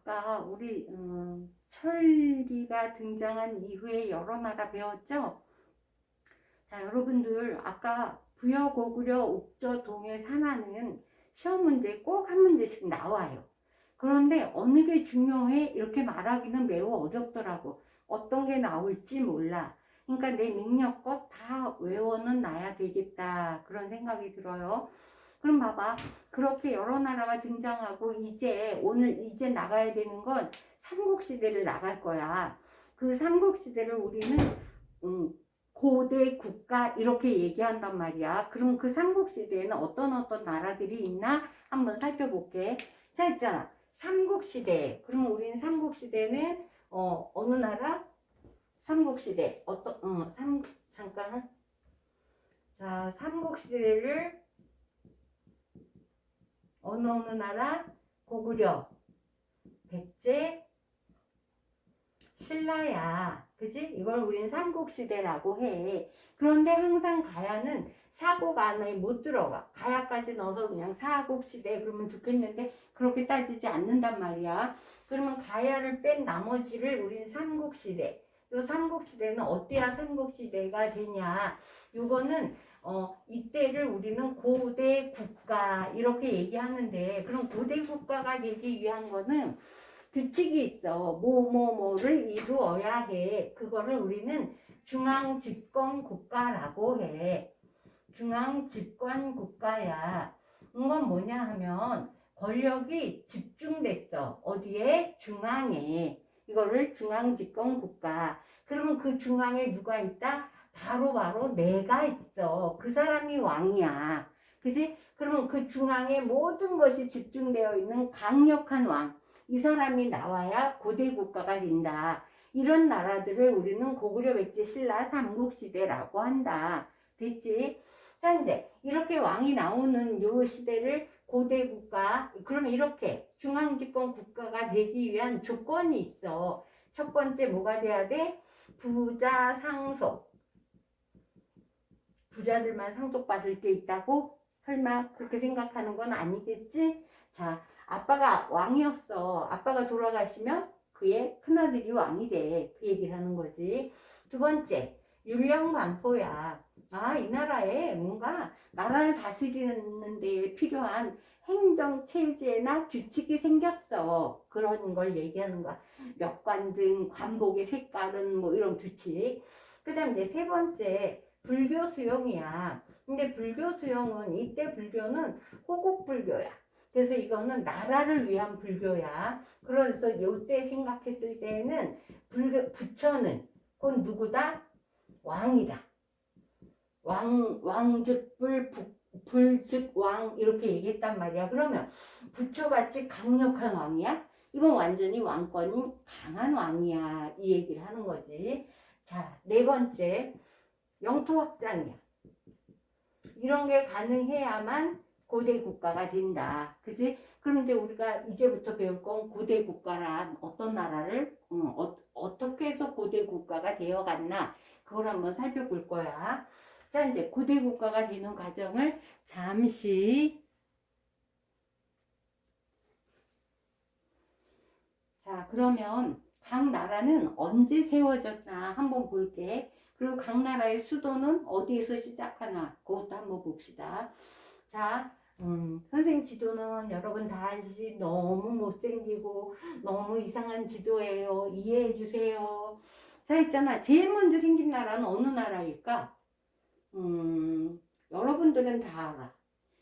아까 우리 철기가 등장한 이후에 여러 나라 배웠죠? 자, 여러분들 아까 부여, 고구려, 옥저, 동해, 산하는 시험 문제에 꼭 한 문제씩 나와요. 그런데 어느 게 중요해? 이렇게 말하기는 매우 어렵더라고. 어떤 게 나올지 몰라. 그러니까 내 능력껏 다 외워는 놔야 되겠다. 그런 생각이 들어요. 그럼 봐봐. 그렇게 여러 나라가 등장하고 이제 나가야 되는 건 삼국시대를 나갈 거야. 그 삼국시대를 우리는 고대 국가 이렇게 얘기한단 말이야. 그럼 그 삼국시대에는 어떤 나라들이 있나 한번 살펴볼게. 자, 있잖아. 삼국시대. 그럼 우리는 삼국시대는 어느 나라? 삼국시대. 잠깐. 자, 삼국시대를 어느 나라? 고구려, 백제, 신라야. 그지? 이걸 우리는 삼국시대라고 해. 그런데 항상 가야는 사국 안에 못 들어가. 가야까지 넣어서 그냥 사국시대 그러면 좋겠는데 그렇게 따지지 않는단 말이야. 그러면 가야를 뺀 나머지를 우리는 삼국시대. 이 삼국시대는 어때야 삼국시대가 되냐. 요거는 이때를 우리는 고대 국가 이렇게 얘기하는데, 그럼 고대 국가가 되기 위한 거는 규칙이 있어. 뭐를 이루어야 해. 그거를 우리는 중앙집권 국가라고 해. 중앙집권 국가야. 이건 뭐냐 하면 권력이 집중됐어. 어디에? 중앙에. 이거를 중앙집권 국가. 그러면 그 중앙에 누가 있다? 바로 내가 있어. 그 사람이 왕이야. 그지? 그러면 그 중앙에 모든 것이 집중되어 있는 강력한 왕. 이 사람이 나와야 고대 국가가 된다. 이런 나라들을 우리는 고구려, 백제, 신라, 삼국시대라고 한다. 됐지? 자, 이제 이렇게 왕이 나오는 요 시대를 고대 국가, 그러면 이렇게 중앙집권 국가가 되기 위한 조건이 있어. 첫 번째 뭐가 돼야 돼? 부자 상속. 부자들만 상속받을 게 있다고? 설마 그렇게 생각하는 건 아니겠지? 자, 아빠가 왕이었어. 아빠가 돌아가시면 그의 큰아들이 왕이 돼. 그 얘기를 하는 거지. 두 번째, 율령관포야. 아, 이 나라에 뭔가 나라를 다스리는 데 필요한 행정체제나 규칙이 생겼어. 그런 걸 얘기하는 거야. 역관 등 관복의 색깔은 뭐 이런 규칙. 그 다음 이제 세 번째, 불교 수용이야. 근데 불교 수용은, 이때 불교는 호국불교야. 그래서 이거는 나라를 위한 불교야. 그래서 이때 생각했을 때는 부처는 곧 누구다? 왕이다. 왕즉 불즉 왕 이렇게 얘기했단 말이야. 그러면 부처같이 강력한 왕이야? 이건 완전히 왕권인 강한 왕이야. 이 얘기를 하는 거지. 자, 네 번째, 영토 확장이야. 이런 게 가능해야만 고대 국가가 된다. 그지? 그럼 이제 우리가 이제부터 배울 건 고대 국가란 어떤 나라를 어떻게 해서 고대 국가가 되어 갔나 그걸 한번 살펴볼 거야. 자, 이제 고대 국가가 되는 과정을 잠시. 자, 그러면 각 나라는 언제 세워졌나 한번 볼게. 그리고 각 나라의 수도는 어디에서 시작하나 그것도 한번 봅시다. 자, 선생님 지도는 여러분 다 알지? 너무 못생기고 너무 이상한 지도예요. 이해해 주세요. 자, 있잖아. 제일 먼저 생긴 나라는 어느 나라일까? 여러분들은 다 알아.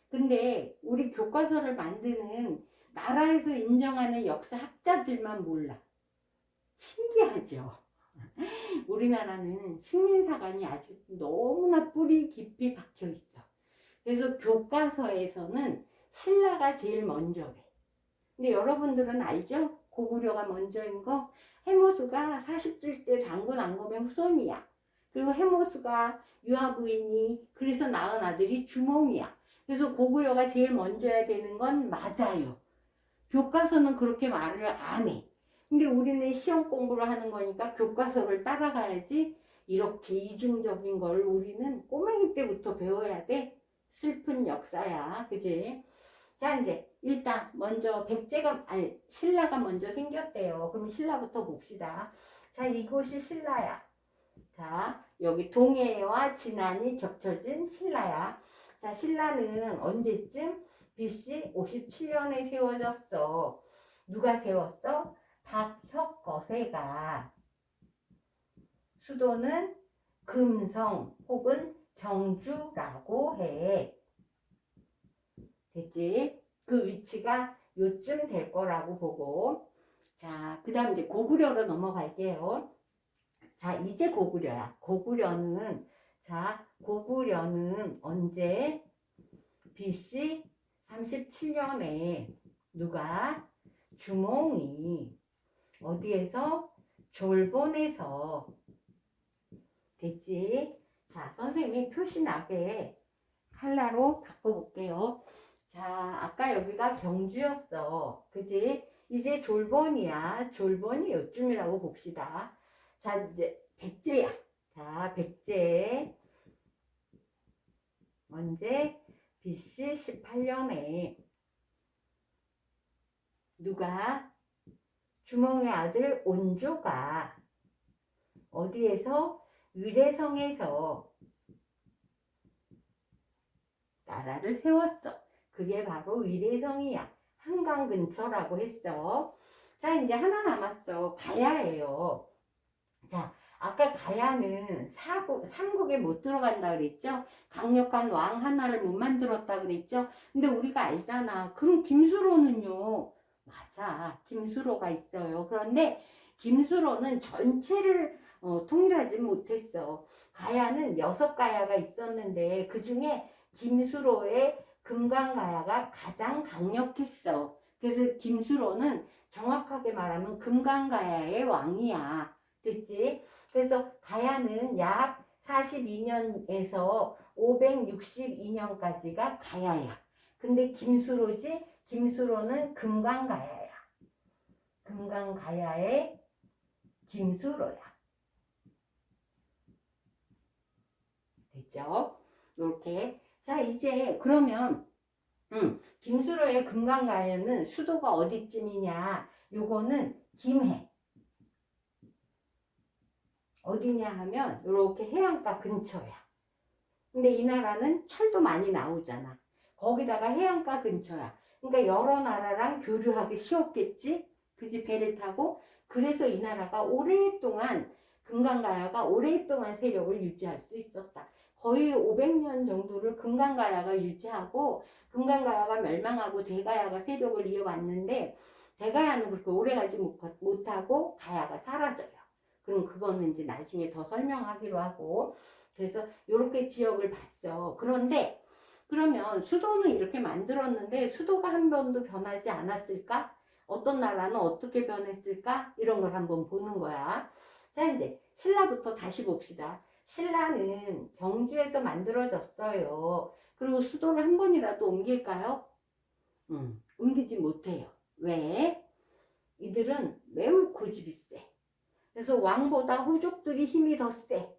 근데 우리 교과서를 만드는 나라에서 인정하는 역사학자들만 몰라. 신기하죠? 우리나라는 식민사관이 아주 너무나 뿌리 깊이 박혀 있어. 그래서 교과서에서는 신라가 제일 먼저래. 근데 여러분들은 알죠? 고구려가 먼저인 거. 해모수가 40줄 때 단군 안검의 후손이야. 그리고 해모수가 유아부인이 그래서 낳은 아들이 주몽이야. 그래서 고구려가 제일 먼저야 되는 건 맞아요. 교과서는 그렇게 말을 안 해. 근데 우리는 시험 공부를 하는 거니까 교과서를 따라가야지. 이렇게 이중적인 걸 우리는 꼬맹이 때부터 배워야 돼. 슬픈 역사야. 그지? 자, 이제 일단 먼저 신라가 먼저 생겼대요. 그럼 신라부터 봅시다. 자, 이곳이 신라야. 자, 여기 동해와 진안이 겹쳐진 신라야. 자, 신라는 언제쯤? BC 57년에 세워졌어. 누가 세웠어? 박혁거세가. 수도는 금성 혹은 경주라고 해. 됐지? 그 위치가 요쯤 될 거라고 보고. 자, 그 다음 이제 고구려로 넘어갈게요. 자, 이제 고구려야. 고구려는 언제? BC 37년에 누가? 주몽이 어디에서? 졸본에서. 됐지? 자, 선생님이 표시 나게 칼라로 바꿔볼게요. 자, 아까 여기가 경주였어. 그지? 이제 졸본이야. 졸본이 요쯤이라고 봅시다. 자, 이제 백제야. 자, 백제. 언제? BC 18년에 누가? 주몽의 아들 온조가 어디에서? 위례성에서 나라를 세웠어. 그게 바로 위례성이야. 한강 근처라고 했어. 자, 이제 하나 남았어. 가야예요. 자, 아까 가야는 삼국에 못 들어간다 그랬죠? 강력한 왕 하나를 못 만들었다 그랬죠? 근데 우리가 알잖아. 그럼 김수로는요? 맞아. 김수로가 있어요. 그런데 김수로는 전체를 통일하지 못했어. 가야는 6가야가 있었는데 그 중에 김수로의 금강가야가 가장 강력했어. 그래서 김수로는 정확하게 말하면 금강가야의 왕이야. 됐지? 그래서 가야는 약 42년에서 562년까지가 가야야. 근데 김수로지? 김수로는 금강가야야. 금강가야의 김수로야. 됐죠? 이렇게. 자, 이제 그러면 김수로의 금강가야는 수도가 어디쯤이냐? 요거는 김해. 어디냐 하면 이렇게 해안가 근처야. 근데 이 나라는 철도 많이 나오잖아. 거기다가 해안가 근처야. 그러니까 여러 나라랑 교류하기 쉬웠겠지? 그지? 배를 타고. 그래서 이 나라가 오랫동안 금강가야가 오랫동안 세력을 유지할 수 있었다. 거의 500년 정도를 금강가야가 유지하고 금강가야가 멸망하고 대가야가 세력을 이어왔는데 대가야는 그렇게 오래가지 못하고 가야가 사라져요. 그럼 그거는 이제 나중에 더 설명하기로 하고. 그래서 이렇게 지역을 봤어. 그런데 그러면 수도는 이렇게 만들었는데 수도가 한 번도 변하지 않았을까? 어떤 나라는 어떻게 변했을까? 이런 걸 한번 보는 거야. 자, 이제 신라부터 다시 봅시다. 신라는 경주에서 만들어졌어요. 그리고 수도를 한 번이라도 옮길까요? 옮기지 못해요. 왜? 이들은 매우 고집이 세. 그래서 왕보다 후족들이 힘이 더 세.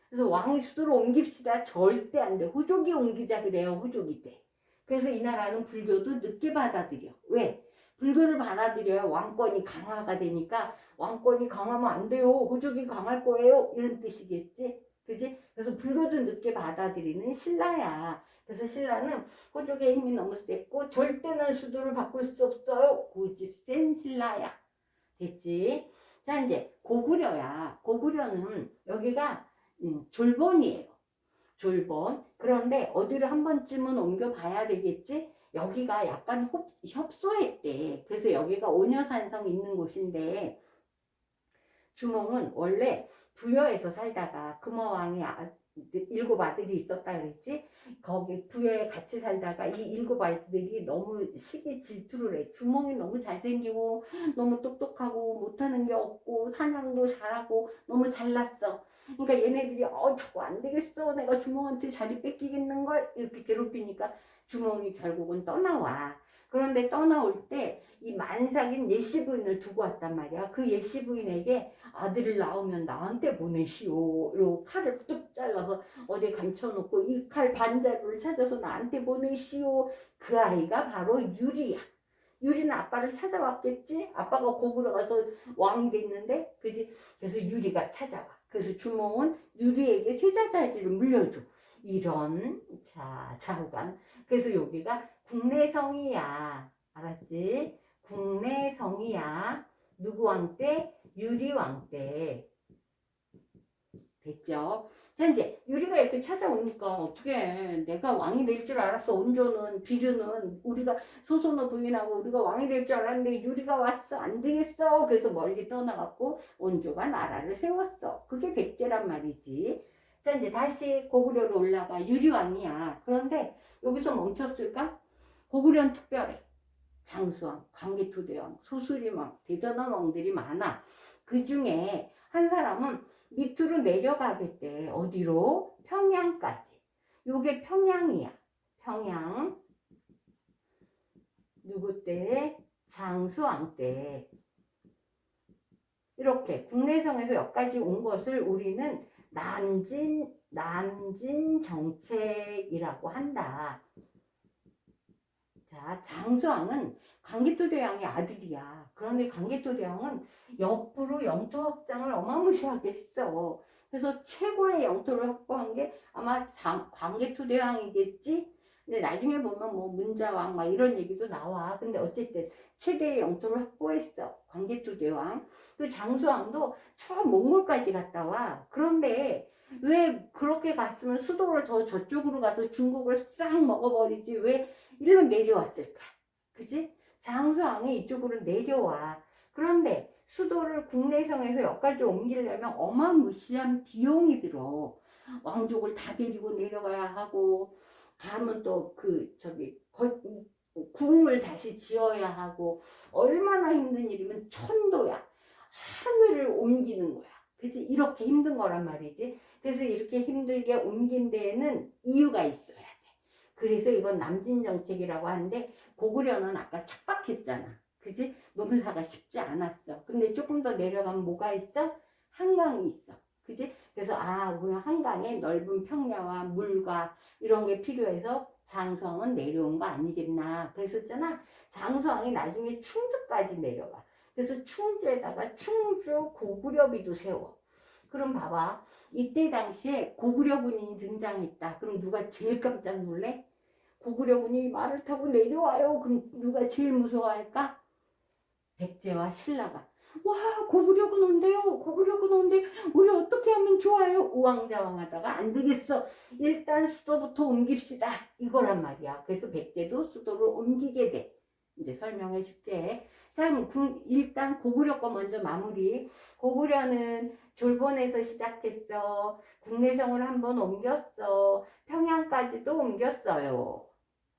그래서 왕이 수도를 옮깁시다. 절대 안 돼. 후족이 옮기자 그래요. 후족이 돼. 그래서 이 나라는 불교도 늦게 받아들여. 왜? 불교를 받아들여야 왕권이 강화가 되니까 왕권이 강하면 안 돼요. 후족이 강할 거예요. 이런 뜻이겠지. 그지? 그래서 불교도 늦게 받아들이는 신라야. 그래서 신라는 후족의 힘이 너무 셌고 절대는 수도를 바꿀 수 없어요. 고집 센 신라야. 됐지? 자, 이제 고구려야. 고구려는 여기가 졸본이에요. 졸본. 그런데 어디를 한 번쯤은 옮겨봐야 되겠지? 여기가 약간 협소했대. 그래서 여기가 오녀산성 있는 곳인데 주몽은 원래 부여에서 살다가 금어왕이 7아들이 있었다 그랬지? 거기 부여에 같이 살다가 이 7아들이 너무 시기 질투를 해. 주몽이 너무 잘생기고 너무 똑똑하고 못하는 게 없고 사냥도 잘하고 너무 잘났어. 그러니까 얘네들이 저거 안 되겠어. 내가 주몽한테 자리 뺏기겠는걸? 이렇게 괴롭히니까 주몽이 결국은 떠나와. 그런데 떠나올 때 이 만삭인 예씨 부인을 두고 왔단 말이야. 그 예씨 부인에게 아들을 낳으면 나한테 보내시오. 이러고 칼을 뚝 잘라서 어디 감춰놓고 이 칼 반자루를 찾아서 나한테 보내시오. 그 아이가 바로 유리야. 유리는 아빠를 찾아왔겠지? 아빠가 고구려 가서 왕이 됐는데, 그지? 그래서 유리가 찾아와. 그래서 주몽은 유리에게 세자자리를 물려줘. 이런, 자, 자루간. 그래서 여기가 국내성이야. 알았지? 국내성이야. 누구 왕 때? 유리 왕 때. 됐죠? 자, 이제 유리가 이렇게 찾아오니까 어떻게 내가 왕이 될 줄 알았어. 온조는 비류는 우리가 소손의 부인하고 우리가 왕이 될 줄 알았는데 유리가 왔어. 안 되겠어. 그래서 멀리 떠나갖고 온조가 나라를 세웠어. 그게 백제란 말이지. 자, 이제 다시 고구려로 올라가. 유리왕이야. 그런데 여기서 멈췄을까? 고구려는 특별해. 장수왕, 광개토대왕, 소수림왕, 대단한 왕들이 많아. 그 중에 한 사람은 밑으로 내려가겠대. 어디로? 평양까지. 요게 평양이야. 평양. 누구 때? 장수왕 때. 이렇게 국내성에서 여기까지 온 것을 우리는 남진 정책이라고 한다. 자, 장수왕은 광개토대왕의 아들이야. 그런데 광개토대왕은 옆으로 영토 확장을 어마무시하게 했어. 그래서 최고의 영토를 확보한 게 아마 광개토대왕이겠지? 근데 나중에 보면 뭐 문자왕 막 이런 얘기도 나와. 근데 어쨌든 최대의 영토를 확보했어. 광개토대왕. 그 장수왕도 저 몽골까지 갔다 와. 그런데 왜 그렇게 갔으면 수도를 더 저쪽으로 가서 중국을 싹 먹어버리지 왜 일로 내려왔을까? 그지? 장수왕이 이쪽으로 내려와. 그런데 수도를 국내성에서 여기까지 옮기려면 어마무시한 비용이 들어. 왕족을 다 데리고 내려가야 하고 가면 또 궁을 다시 지어야 하고 얼마나 힘든 일이면 천도야. 하늘을 옮기는 거야. 그치? 이렇게 힘든 거란 말이지. 그래서 이렇게 힘들게 옮긴 데에는 이유가 있어야 돼. 그래서 이건 남진정책이라고 하는데 고구려는 아까 척박했잖아. 그지? 농사가 쉽지 않았어. 근데 조금 더 내려가면 뭐가 있어? 한강이 있어. 그지? 그래서 우리는 한강에 넓은 평야와 물과 이런 게 필요해서 장수왕은 내려온 거 아니겠나. 그랬었잖아. 장수왕이 나중에 충주까지 내려가. 그래서 충주에다가 충주 고구려비도 세워. 그럼 봐봐. 이때 당시에 고구려 군인이 등장했다. 그럼 누가 제일 깜짝 놀래? 고구려 군이 말을 타고 내려와요. 그럼 누가 제일 무서워할까? 백제와 신라가. 와, 고구려 군 온대요. 고구려 군 온대. 우리 어떻게 하면 좋아요? 우왕좌왕하다가 안 되겠어. 일단 수도부터 옮깁시다. 이거란 말이야. 그래서 백제도 수도를 옮기게 돼. 이제 설명해 줄게. 자, 일단 고구려 거 먼저 마무리. 고구려는 졸본에서 시작했어. 국내성을 한번 옮겼어. 평양까지도 옮겼어요.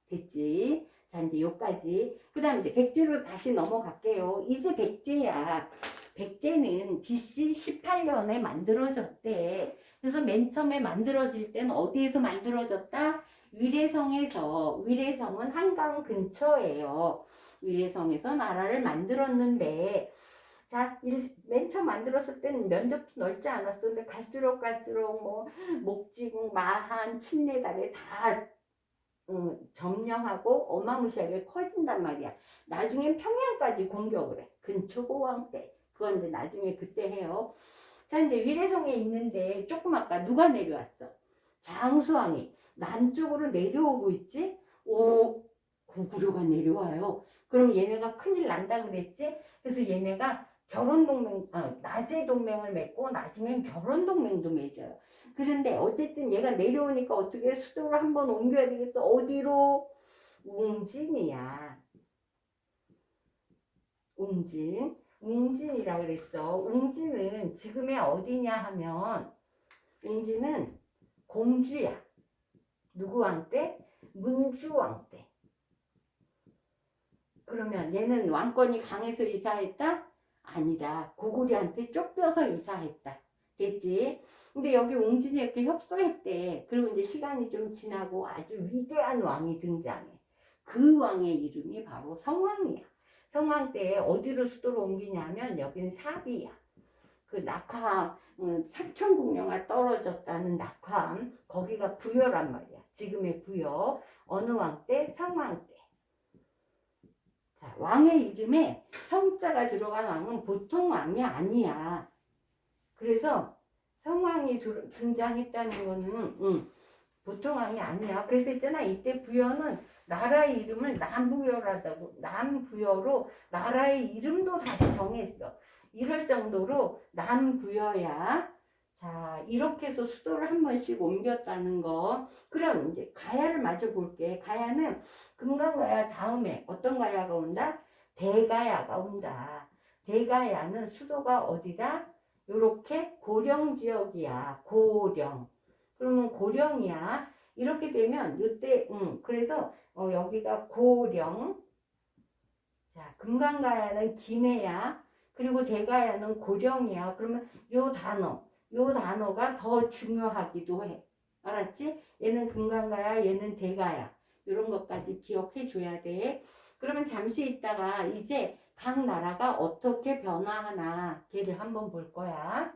됐지? 자, 이제 요까지. 그 다음에 이제 백제로 다시 넘어갈게요. 이제 백제야. 백제는 BC 18년에 만들어졌대. 그래서 맨 처음에 만들어질 때는 어디에서 만들어졌다? 위례성에서. 위례성은 한강 근처예요. 위례성에서 나라를 만들었는데, 자, 맨 처음 만들었을 때는 면적도 넓지 않았어. 근데 갈수록 뭐, 목지궁, 마한, 침례다리 다 점령하고 어마무시하게 커진단 말이야. 나중엔 평양까지 공격을 해. 근초고왕 때. 그건 이제 나중에 그때 해요. 자, 이제 위례성에 있는데 조금 아까 누가 내려왔어? 장수왕이 남쪽으로 내려오고 있지? 오, 고구려가 내려와요. 그럼 얘네가 큰일 난다 그랬지? 그래서 얘네가 나제 동맹을 맺고 나중엔 결혼 동맹도 맺어요. 그런데 어쨌든 얘가 내려오니까 어떻게 수도를 한번 옮겨야 되겠어? 어디로? 웅진이야. 웅진. 웅진이라 그랬어. 웅진은 지금의 어디냐 하면 웅진은 공주야. 누구 왕 때? 문주 왕 때. 그러면 얘는 왕권이 강해서 이사했다? 아니다. 고구려한테 쫓겨서 이사했다. 됐지? 근데 여기 웅진이 이렇게 협소했대. 그리고 이제 시간이 좀 지나고 아주 위대한 왕이 등장해. 그 왕의 이름이 바로 성왕이야. 성왕 때에 어디로 수도를 옮기냐면 여긴 사비야. 그 낙화암, 삼천궁녀가 떨어졌다는 낙화암, 거기가 부여란 말이야. 지금의 부여. 어느 왕 때? 성왕 때. 자, 왕의 이름에 성자가 들어간 왕은 보통 왕이 아니야. 그래서 성왕이 등장했다는 거는 보통 왕이 아니야. 그래서 있잖아, 이때 부여는 나라의 이름을 남부여라고, 남부여로 나라의 이름도 다시 정했어. 이럴 정도로 남부여야. 자, 이렇게 해서 수도를 한 번씩 옮겼다는 거. 그럼 이제 가야를 마저 볼게. 가야는 금강가야 다음에 어떤 가야가 온다? 대가야가 온다. 대가야는 수도가 어디다? 요렇게 고령 지역이야. 고령. 그러면 고령이야. 이렇게 되면 요때 그래서 여기가 고령. 자, 금강가야는 김해야. 그리고 대가야는 고령이야. 그러면 요 단어가 더 중요하기도 해. 알았지? 얘는 금강가야, 얘는 대가야. 이런 것까지 기억해 줘야 돼. 그러면 잠시 있다가 이제 각 나라가 어떻게 변화하나 걔를 한번 볼 거야.